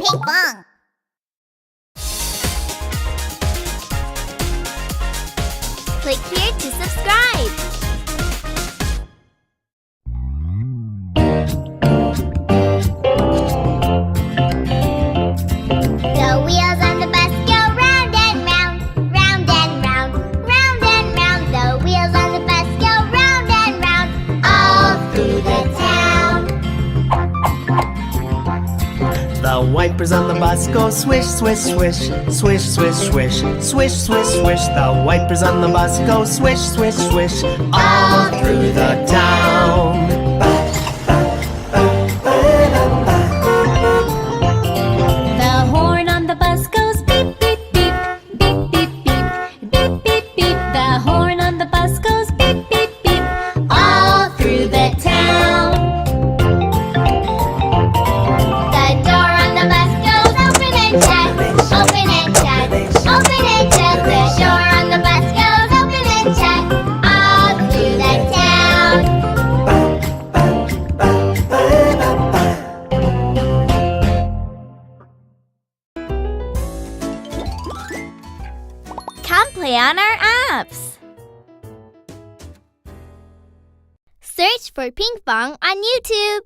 Ping Pong. Click here to subscribe. The wheels on the bus go round and round, round and round, round and round. The wheels on the bus go round and round, all through the town. The wipers on the bus go swish, swish, swish, swish, swish, swish, swish, swish, swish. The wipers on the bus go swish, swish, swish, all through the town. The horn on the bus goes beep, beep, beep, beep, beep, beep, beep, beep, beep. The horn on the bus goes beep, beep, beep, all through the town. The door on the bus goes open and shut, open and shut, open and shut. The door on the bus goes open and shut, all through the town. Come play on our apps. Search for Ping Pong on YouTube.